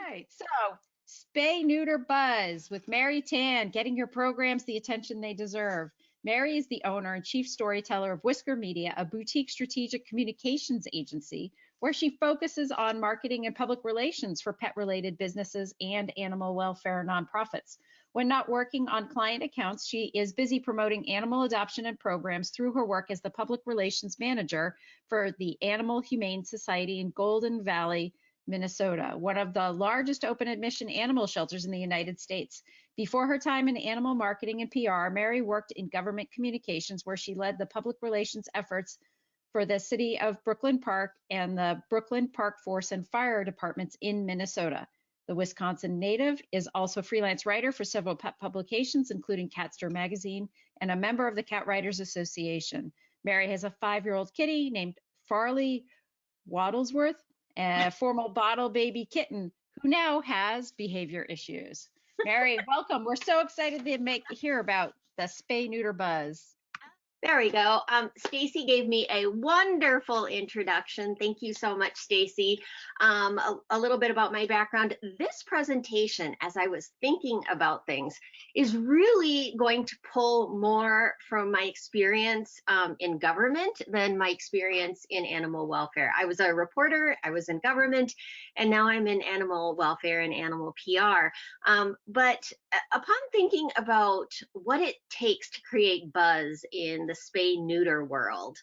right. So, Spay Neuter Buzz with Mary Tan, getting your programs the attention they deserve. Mary is the owner and chief storyteller of Whisker Media, a boutique strategic communications agency where she focuses on marketing and public relations for pet related businesses and animal welfare nonprofits. When not working on client accounts, she is busy promoting animal adoption and programs through her work as the public relations manager for the Animal Humane Society in Golden Valley, Minnesota, one of the largest open admission animal shelters in the United States. Before her time in animal marketing and PR, Mary worked in government communications where she led the public relations efforts for the city of Brooklyn Park and the Brooklyn Park Force and Fire departments in Minnesota. The Wisconsin native is also a freelance writer for several pet publications, including Catster Magazine, and a member of the Cat Writers Association. Mary has a 5-year-old kitty named Farley Waddlesworth, a former bottle baby kitten who now has behavior issues. Mary, welcome. We're so excited to hear about the spay neuter buzz. There we go. Stacy gave me a wonderful introduction. Thank you so much, Stacy. A little bit about my background. This presentation, as I was thinking about things, is really going to pull more from my experience in government than my experience in animal welfare. I was a reporter, I was in government, and now I'm in animal welfare and animal PR. But upon thinking about what it takes to create buzz in the spay neuter world,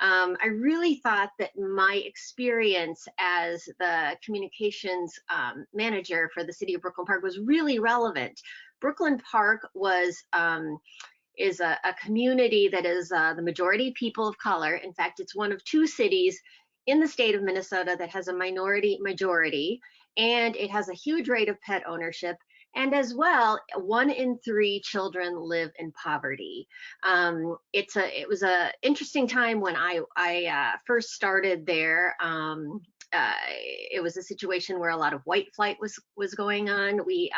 I really thought that my experience as the communications manager for the city of Brooklyn Park was really relevant. Brooklyn Park is a community that is the majority people of color. In fact, it's one of 2 cities in the state of Minnesota that has a minority majority, and it has a huge rate of pet ownership. And as well, 1 in 3 children live in poverty. It was an interesting time when I first started there. It was a situation where a lot of white flight was going on. We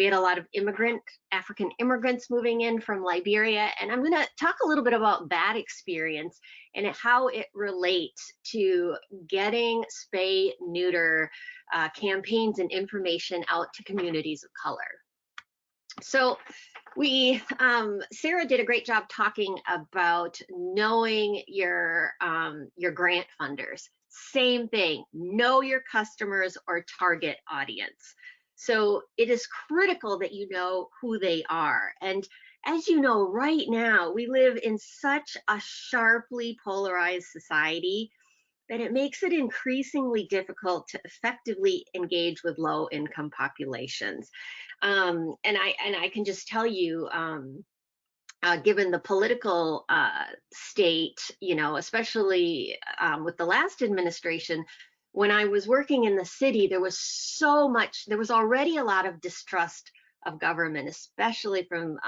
had a lot of African immigrants moving in from Liberia. And I'm going to talk a little bit about that experience and how it relates to getting spay neuter campaigns and information out to communities of color. So Sarah did a great job talking about knowing your grant funders. Same thing, know your customers or target audience. So it is critical that you know who they are. And as you know, right now, we live in such a sharply polarized society that it makes it increasingly difficult to effectively engage with low-income populations. And I can just tell you, given the political state, especially with the last administration, when I was working in the city, there was already a lot of distrust of government, especially from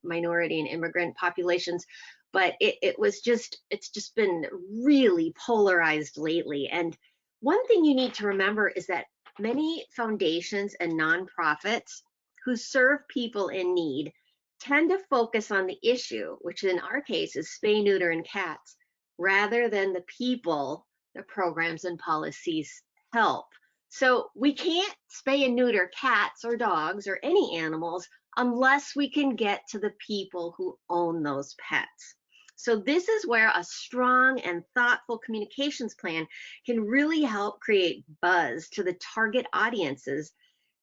minority and immigrant populations. But it's just been really polarized lately. And one thing you need to remember is that many foundations and nonprofits who serve people in need tend to focus on the issue, which in our case is spay, neuter, and cats, rather than the people the programs and policies help. So we can't spay and neuter cats or dogs or any animals unless we can get to the people who own those pets. So this is where a strong and thoughtful communications plan can really help create buzz to the target audiences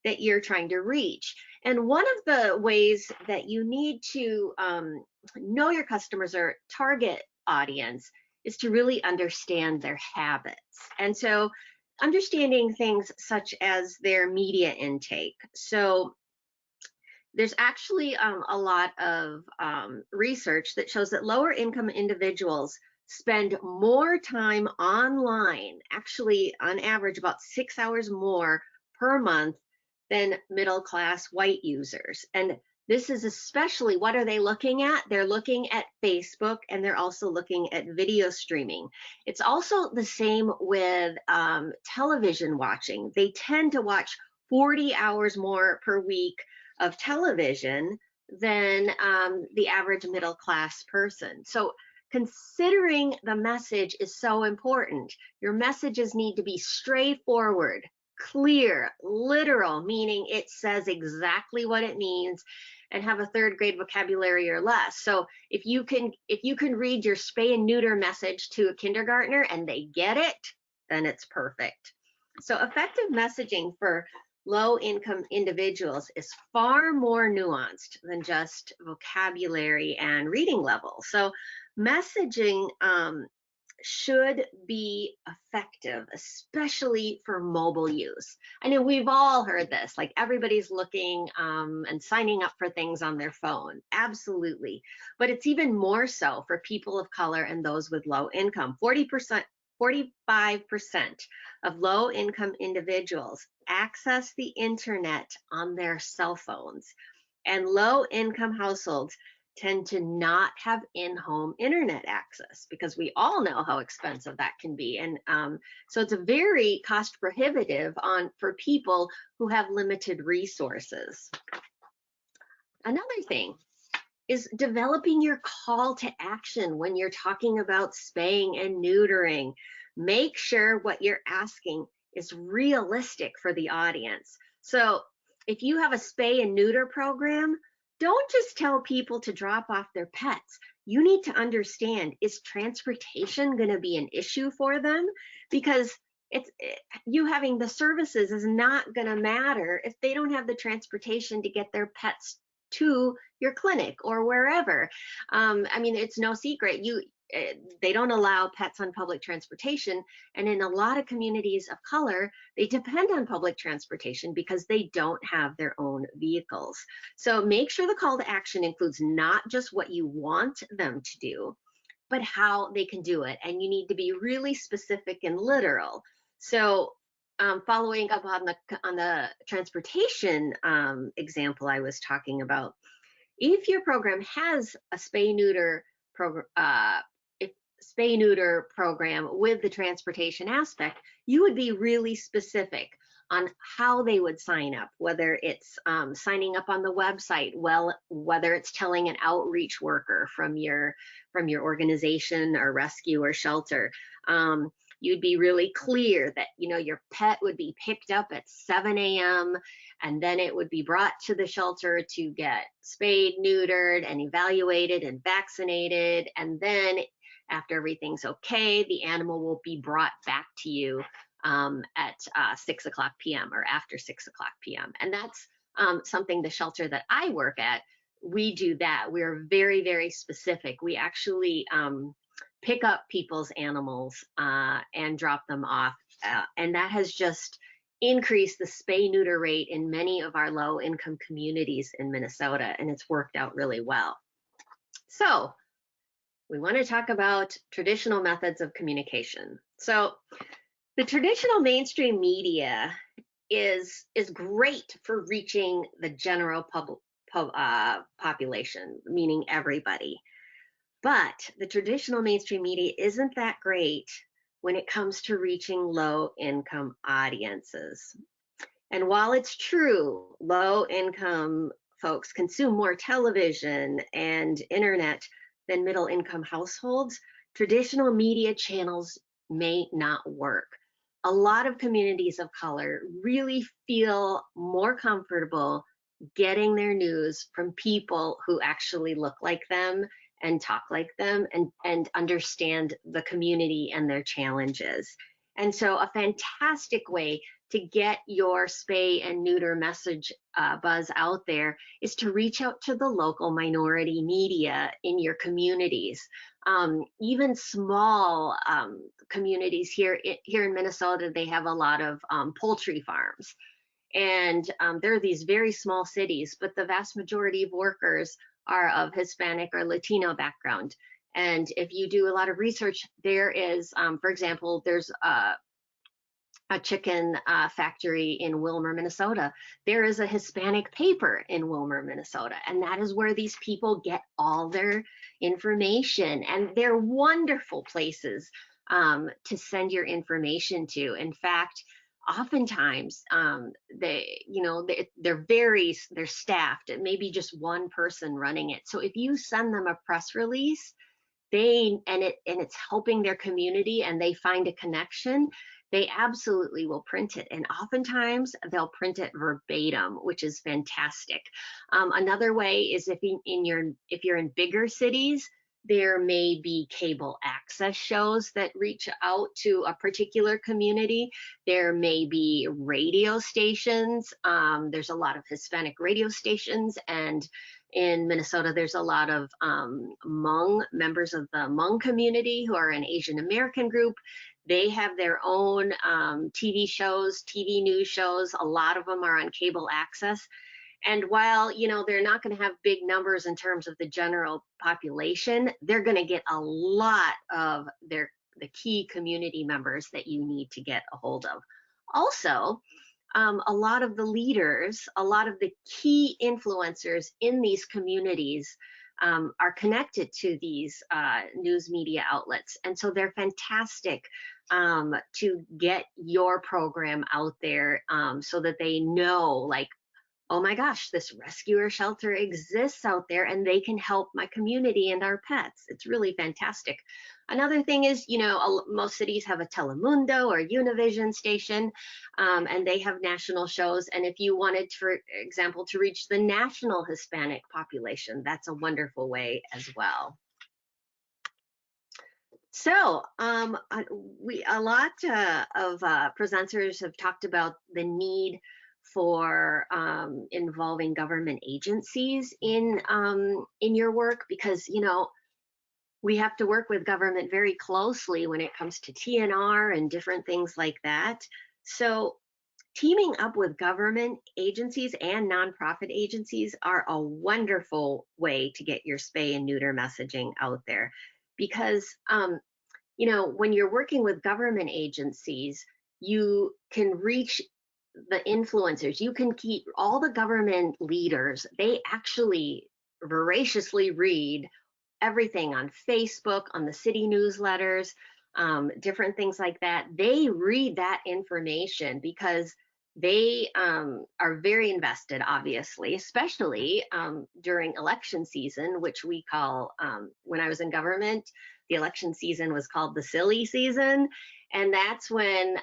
that you're trying to reach. And one of the ways that you need to know your customers or target audience is to really understand their habits. And so understanding things such as their media intake. So there's actually a lot of research that shows that lower income individuals spend more time online, actually on average about 6 hours more per month than middle class white users. And this is especially, what are they looking at? They're looking at Facebook, and they're also looking at video streaming. It's also the same with television watching. They tend to watch 40 hours more per week of television than the average middle class person. So considering the message is so important. Your messages need to be straightforward, clear, literal, meaning it says exactly what it means, and have a third grade vocabulary or less. So if you can read your spay and neuter message to a kindergartner and they get it, then it's perfect. So effective messaging for low income individuals is far more nuanced than just vocabulary and reading level. So messaging should be effective, especially for mobile use. I know we've all heard this, like everybody's looking and signing up for things on their phone. Absolutely. But it's even more so for people of color and those with low income. 45% of low income individuals access the internet on their cell phones, and low income households tend to not have in-home internet access because we all know how expensive that can be. And so it's a very cost prohibitive for people who have limited resources. Another thing is developing your call to action when you're talking about spaying and neutering. Make sure what you're asking is realistic for the audience. So if you have a spay and neuter program, don't just tell people to drop off their pets. You need to understand, is transportation going to be an issue for them? Because you having the services is not going to matter if they don't have the transportation to get their pets to your clinic or wherever. I mean, it's no secret. They don't allow pets on public transportation, and in a lot of communities of color, they depend on public transportation because they don't have their own vehicles. So make sure the call to action includes not just what you want them to do, but how they can do it. And you need to be really specific and literal. So following up on the transportation example I was talking about, if your program has a spay neuter program, spay neuter program with the transportation aspect, you would be really specific on how they would sign up, whether it's signing up on the website, whether it's telling an outreach worker from your organization or rescue or shelter. You'd be really clear that your pet would be picked up at 7 a.m. and then it would be brought to the shelter to get spayed, neutered, and evaluated and vaccinated, and then after everything's okay, the animal will be brought back to you at 6 o'clock p.m. or after 6 o'clock p.m. And that's something the shelter that I work at, we do that. We're very, very specific. We actually pick up people's animals and drop them off. And that has just increased the spay neuter rate in many of our low income communities in Minnesota, and it's worked out really well. So we want to talk about traditional methods of communication. So the traditional mainstream media is great for reaching the general population, meaning everybody. But the traditional mainstream media isn't that great when it comes to reaching low income audiences. And while it's true, low income folks consume more television and internet than middle income households, traditional media channels may not work. A lot of communities of color really feel more comfortable getting their news from people who actually look like them and talk like them and understand the community and their challenges. And so a fantastic way to get your spay and neuter message buzz out there is to reach out to the local minority media in your communities. Even small communities here in Minnesota, they have a lot of poultry farms. And there are these very small cities, but the vast majority of workers are of Hispanic or Latino background. And if you do a lot of research, there is, for example, there's a chicken factory in Wilmer, Minnesota. There is a Hispanic paper in Wilmer, Minnesota, and that is where these people get all their information. And they're wonderful places to send your information to. In fact, oftentimes they're staffed. It may be just one person running it. So if you send them a press release, it's helping their community and they find a connection, they absolutely will print it. And oftentimes they'll print it verbatim, which is fantastic. Another way is if you're in bigger cities, there may be cable access shows that reach out to a particular community. There may be radio stations. There's a lot of Hispanic radio stations, and in Minnesota, there's a lot of Hmong members of the Hmong community who are an Asian American group. They have their own TV shows, TV news shows. A lot of them are on cable access. And while, they're not going to have big numbers in terms of the general population, they're going to get a lot of the key community members that you need to get a hold of. Also, a lot of the leaders, a lot of the key influencers in these communities are connected to these news media outlets. And so they're fantastic to get your program out there so that they know, like, oh my gosh, this rescuer shelter exists out there and they can help my community and our pets. It's really fantastic. Another thing is, most cities have a Telemundo or Univision station, and they have national shows. And if you wanted, for example, to reach the national Hispanic population, that's a wonderful way as well. So a lot of presenters have talked about the need for involving government agencies in your work, because we have to work with government very closely when it comes to TNR and different things like that. So teaming up with government agencies and nonprofit agencies are a wonderful way to get your spay and neuter messaging out there, because when you're working with government agencies, you can reach the influencers. You can keep all the government leaders. They actually voraciously read everything on Facebook, on the city newsletters, different things like that. They read that information because they are very invested, obviously, especially during election season, which we call, when I was in government, the election season was called the silly season. And that's when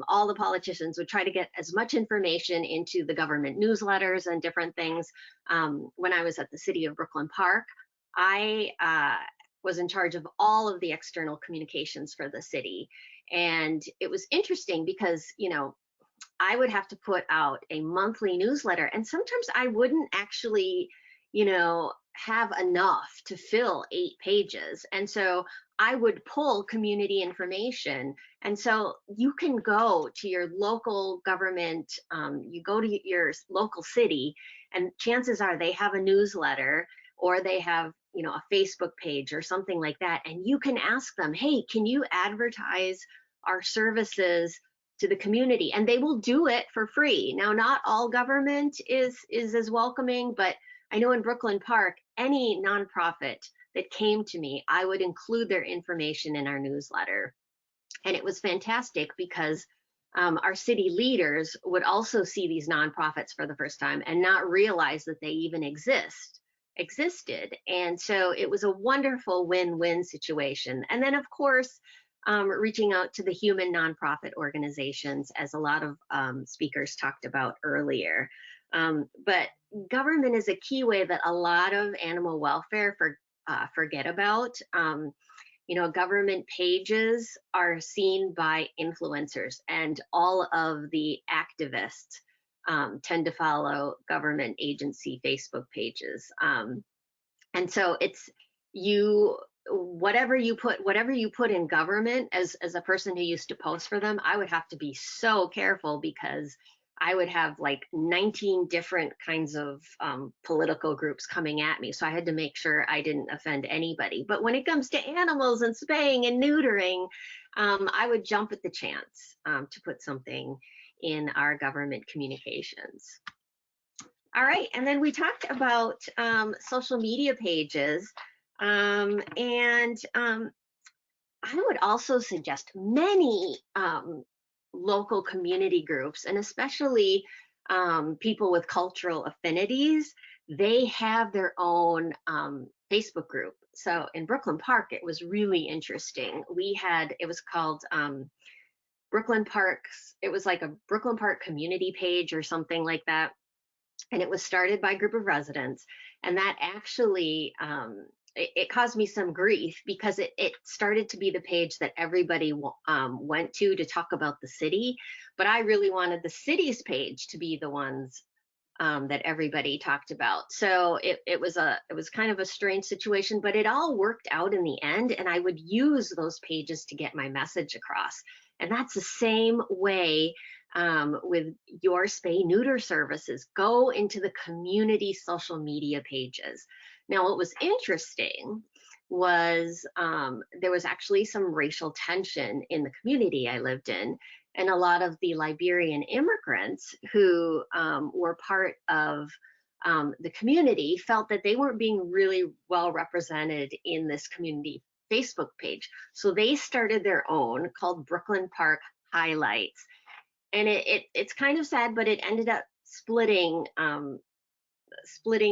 all the politicians would try to get as much information into the government newsletters and different things. When I was at the city of Brooklyn Park, I was in charge of all of the external communications for the city. And it was interesting because, I would have to put out a monthly newsletter, and sometimes I wouldn't actually, have enough to fill 8 pages. And so I would pull community information. And so you can go to your local government, you go to your local city, and chances are they have a newsletter or they have, a Facebook page or something like that. And you can ask them, hey, can you advertise our services to the community? And they will do it for free. Now, not all government is as welcoming, but I know in Brooklyn Park, any nonprofit that came to me, I would include their information in our newsletter. And it was fantastic because our city leaders would also see these nonprofits for the first time and not realize that they even existed. And so it was a wonderful win-win situation. And then, of course, reaching out to the human nonprofit organizations, as a lot of speakers talked about earlier. But government is a key way that a lot of animal welfare forget about. Government pages are seen by influencers, and all of the activists tend to follow government agency Facebook pages. And so it's whatever you put in government, as a person who used to post for them, I would have to be so careful because I would have like 19 different kinds of political groups coming at me. So I had to make sure I didn't offend anybody. But when it comes to animals and spaying and neutering, I would jump at the chance to put something in our government communications. All right, and then we talked about social media pages. And I would also suggest many local community groups, and especially people with cultural affinities, they have their own Facebook group. So in Brooklyn Park, it was really interesting. It was called Brooklyn Park's, it was like a Brooklyn Park community page or something like that. And it was started by a group of residents. And that actually, it caused me some grief because it started to be the page that everybody went to talk about the city. But I really wanted the city's page to be the ones that everybody talked about. So it was kind of a strange situation, but it all worked out in the end. And I would use those pages to get my message across. And that's the same way with your spay neuter services. Go into the community social media pages. Now, what was interesting was there was actually some racial tension in the community I lived in. And a lot of the Liberian immigrants who were part of the community felt that they weren't being really well represented in this community Facebook page. So they started their own called Brooklyn Park Highlights. And it's kind of sad, but it ended up splitting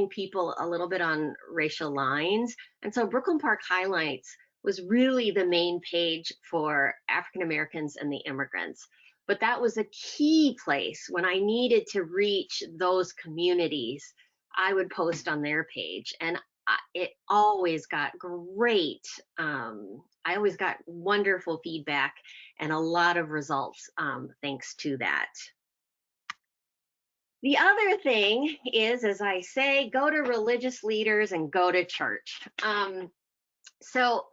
people a little bit on racial lines. And so Brooklyn Park Highlights was really the main page for African Americans and the immigrants. But that was a key place when I needed to reach those communities. I would post on their page, and it always got great. I always got wonderful feedback and a lot of results thanks to that. The other thing is, as I say, go to religious leaders and go to church. So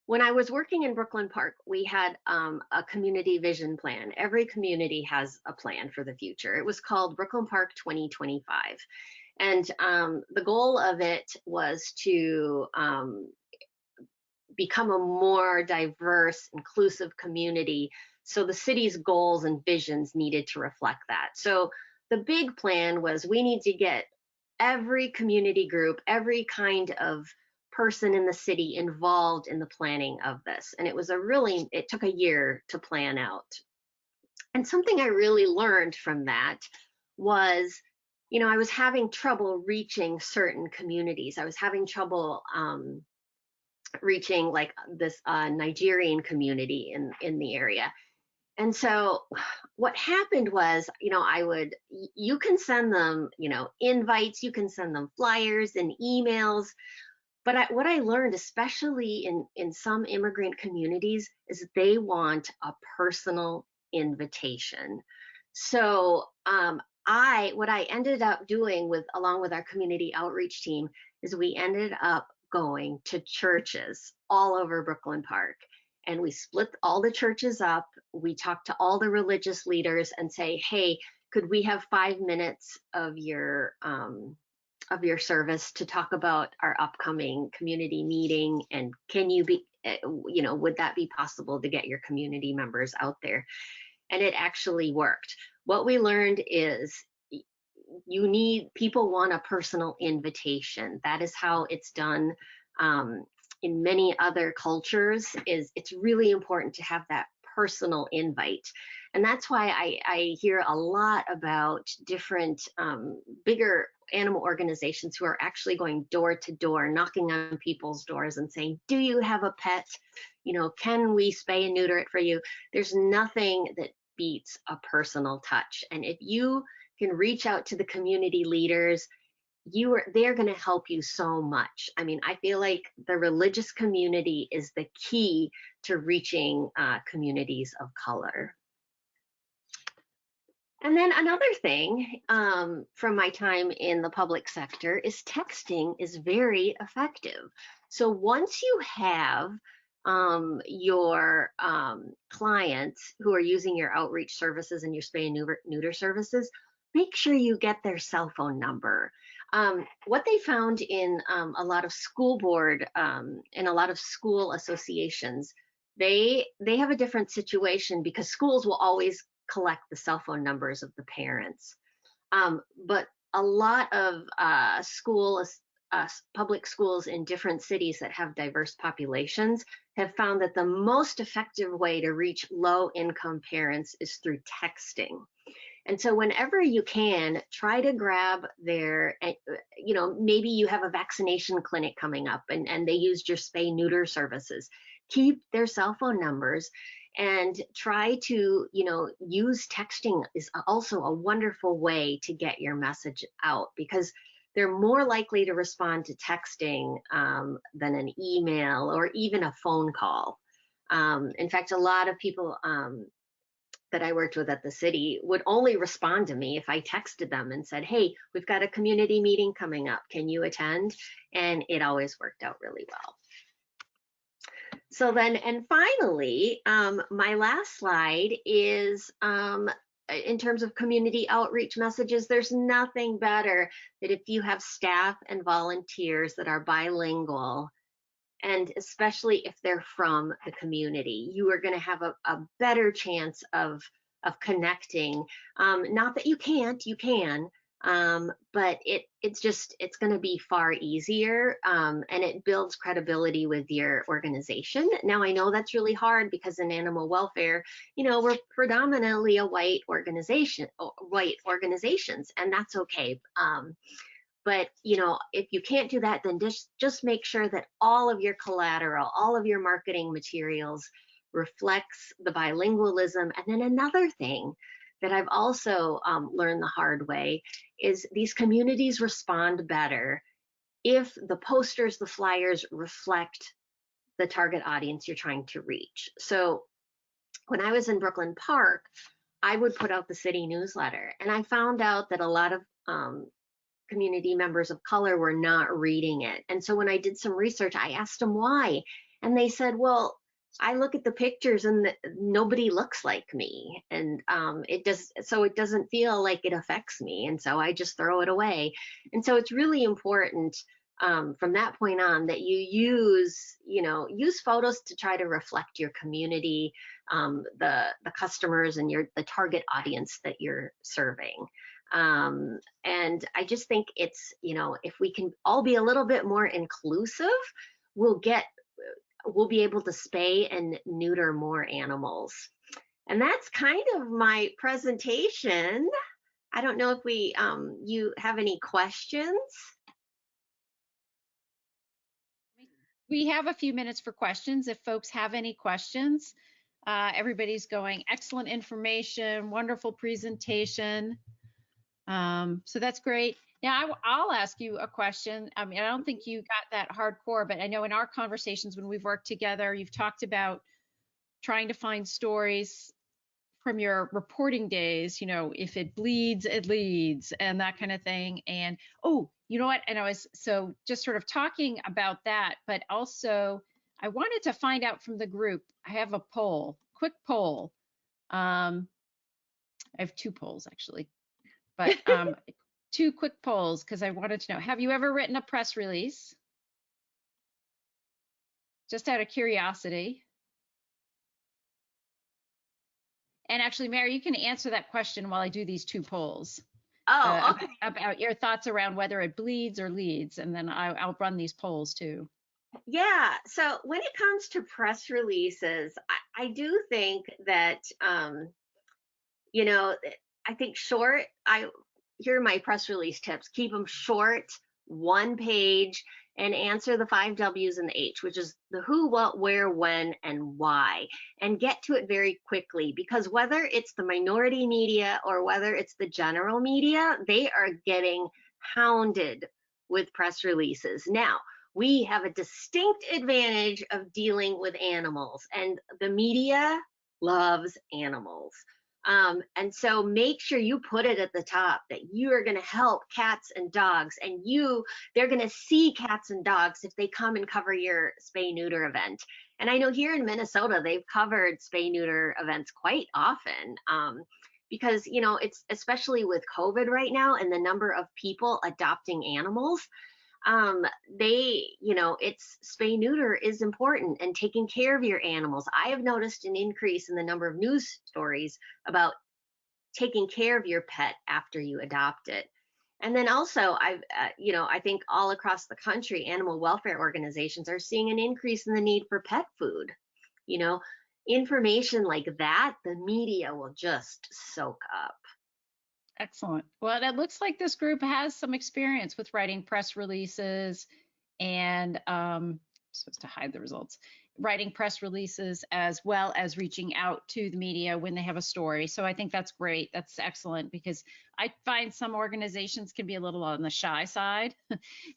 when I was working in Brooklyn Park, we had a community vision plan. Every community has a plan for the future. It was called Brooklyn Park 2025. And the goal of it was to become a more diverse, inclusive community. So the city's goals and visions needed to reflect that. So the big plan was we need to get every community group, every kind of person in the city involved in the planning of this. And it took a year to plan out. And something I really learned from that was, I was having trouble reaching certain communities. I was having trouble reaching like this Nigerian community in the area. And so what happened was, you can send them, invites, you can send them flyers and emails. But what I learned, especially in some immigrant communities, is they want a personal invitation. So what I ended up doing along with our community outreach team is we ended up going to churches all over Brooklyn Park. And we split all the churches up. We talked to all the religious leaders and say, hey, could we have 5 minutes of your service to talk about our upcoming community meeting? And can you would that be possible to get your community members out there? And it actually worked. What we learned is people want a personal invitation. That is how it's done. In many other cultures, it's really important to have that personal invite. And that's why I hear a lot about different bigger animal organizations who are actually going door to door, knocking on people's doors and saying, do you have a pet? Can we spay and neuter it for you? There's nothing that beats a personal touch. And if you can reach out to the community leaders, they're going to help you so much. I mean, I feel like the religious community is the key to reaching communities of color. And then another thing from my time in the public sector is texting is very effective. So once you have your clients who are using your outreach services and your spay and neuter services, make sure you get their cell phone number. What they found in a lot of school board and a lot of school associations, they have a different situation because schools will always collect the cell phone numbers of the parents. But a lot of public schools in different cities that have diverse populations have found that the most effective way to reach low-income parents is through texting. And so whenever you can, try to grab maybe you have a vaccination clinic coming up and they used your spay neuter services. Keep their cell phone numbers and try to, use texting is also a wonderful way to get your message out, because they're more likely to respond to texting than an email or even a phone call. In fact, a lot of people that I worked with at the city would only respond to me if I texted them and said, "Hey, we've got a community meeting coming up. Can you attend?" And it always worked out really well. So then, and finally, my last slide is in terms of community outreach messages. There's nothing better that if you have staff and volunteers that are bilingual, and especially if they're from the community, you are going to have a better chance of connecting. Not that you can't, you can, but it's going to be far easier, and it builds credibility with your organization. Now, I know that's really hard because in animal welfare, we're predominantly a white organizations, and that's okay. But if you can't do that, then just make sure that all of your collateral, all of your marketing materials reflects the bilingualism. And then another thing that I've also learned the hard way is these communities respond better if the posters, the flyers reflect the target audience you're trying to reach. So when I was in Brooklyn Park, I would put out the city newsletter, and I found out that a lot of community members of color were not reading it. And so when I did some research, I asked them why. And they said, well, I look at the pictures and nobody looks like me. And it doesn't feel like it affects me. And so I just throw it away. And so it's really important from that point on that you use photos to try to reflect your community, the customers and the target audience that you're serving. And I just think it's, if we can all be a little bit more inclusive, we'll be able to spay and neuter more animals. And that's kind of my presentation. I don't know if you have any questions. We have a few minutes for questions if folks have any questions. Everybody's going, excellent information, wonderful presentation. So that's great. Now I'll ask you a question. I mean, I don't think you got that hardcore, but I know in our conversations when we've worked together, you've talked about trying to find stories from your reporting days, if it bleeds, it leads, and that kind of thing. And oh, you know what? And I was so just sort of talking about that, but also I wanted to find out from the group. I have a poll, quick poll. I have two polls actually, but two quick polls because I wanted to know, have you ever written a press release? Just out of curiosity. And actually, Mary, you can answer that question while I do these two polls. Oh, okay. About your thoughts around whether it bleeds or leads, and then I'll run these polls too. Yeah. So when it comes to press releases, I do think that, I think here are my press release tips. Keep them short, one page, and answer the 5 W's and the H, which is the who, what, where, when, and why, and get to it very quickly, because whether it's the minority media or whether it's the general media, they are getting hounded with press releases. Now, we have a distinct advantage of dealing with animals, and the media loves animals. And so make sure you put it at the top that you are going to help cats and dogs, and they're going to see cats and dogs if they come and cover your spay neuter event. And I know here in Minnesota, they've covered spay neuter events quite often, because, it's especially with COVID right now and the number of people adopting animals. It's spay neuter is important, and taking care of your animals. I have noticed an increase in the number of news stories about taking care of your pet after you adopt it. And then also, I think all across the country, animal welfare organizations are seeing an increase in the need for pet food. Information like that, the media will just soak up. Excellent. Well, it looks like this group has some experience with writing press releases, and I'm supposed to hide the results, writing press releases as well as reaching out to the media when they have a story. So I think that's great. That's excellent because I find some organizations can be a little on the shy side.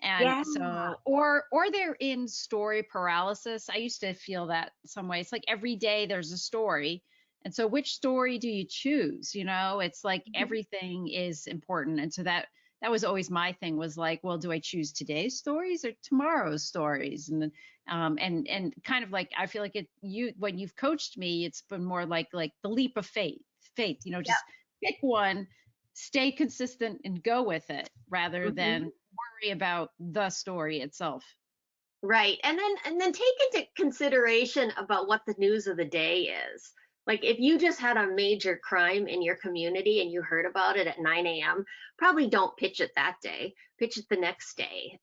And Yeah. so, or they're in story paralysis. I used to feel that some way. It's like every day there's a story. And so which story do you choose? You know, it's like Mhm. everything is important. And so that was always my thing was like, well, do I choose today's stories or tomorrow's stories? And then and kind of like I feel like it you when you've coached me, it's been more like the leap of faith, you know, Yep. just pick one, stay consistent and go with it rather than Mhm. worry about the story itself. Right. And then take into consideration about what the news of the day is. Like if you just had a major crime in your community and you heard about it at 9 a.m., probably don't pitch it that day. Pitch it the next day.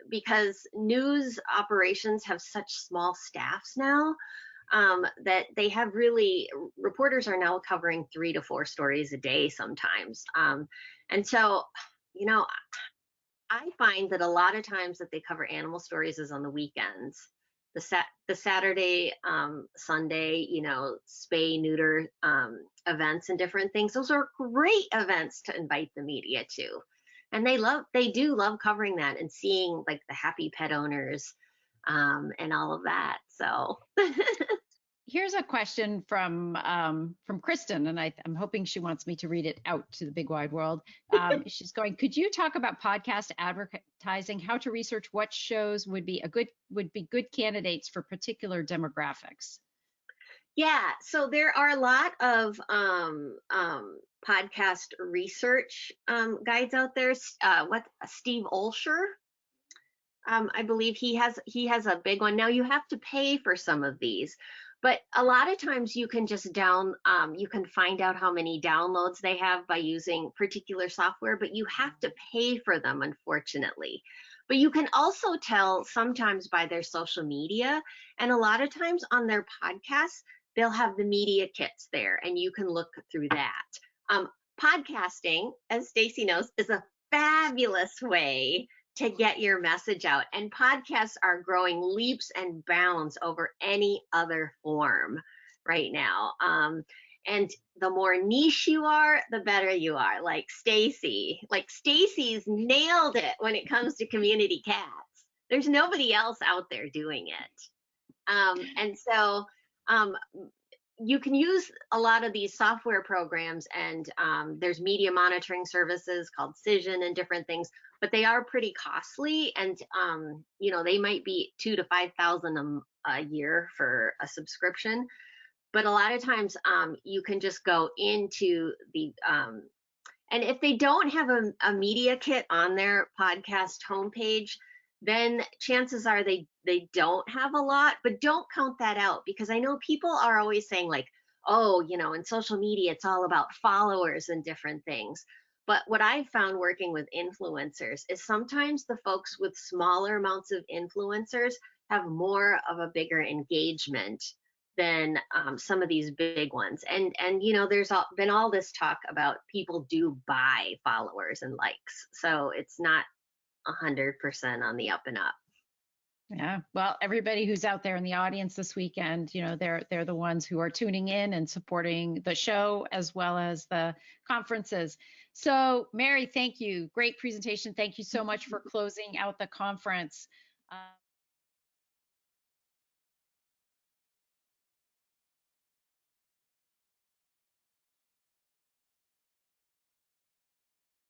Because news operations have such small staffs now, that they have really reporters are now covering 3 to 4 stories a day sometimes. And so, you know, I find that a lot of times that they cover animal stories is on the weekends. The Saturday, Sunday, spay neuter events and different things. Those are great events to invite the media to, and they do love covering that and seeing like the happy pet owners, and all of that. So Here's a question from Kristen, and I'm hoping she wants me to read it out to the big wide world. She's going, could you talk about podcast advertising, how to research what shows would be good candidates for particular demographics? yeah, so there are a lot of podcast research guides out there. What Steve Olsher, I believe he has a big one. Now you have to pay for some of these, but a lot of times you can just you can find out how many downloads they have by using particular software, but you have to pay for them, unfortunately. But you can also tell sometimes by their social media, and a lot of times on their podcasts, they'll have the media kits there, and you can look through that. Um, Podcasting, as Stacy knows, is a fabulous way to get your message out. And podcasts are growing leaps and bounds over any other form right now. And the more niche you are, the better you are. Like Stacy, Stacy's nailed it when it comes to community cats. There's nobody else out there doing it. And so um, you can use a lot of these software programs, and there's media monitoring services called Cision and different things, but they are pretty costly, and they might be 2 to 5 thousand a year for a subscription. But a lot of times you can just go into the and if they don't have a media kit on their podcast homepage, then chances are they don't have a lot, but don't count that out, because I know people are always saying like, oh, in social media it's all about followers and different things. But what I've found working with influencers is sometimes the folks with smaller amounts of influencers have more of a bigger engagement than some of these big ones. And there's been all this talk about people do buy followers and likes, so it's not 100% on the up and up. Yeah. Well, everybody who's out there in the audience this weekend, they're the ones who are tuning in and supporting the show as well as the conferences. So, Mary, thank you. Great presentation. Thank you so much for closing out the conference.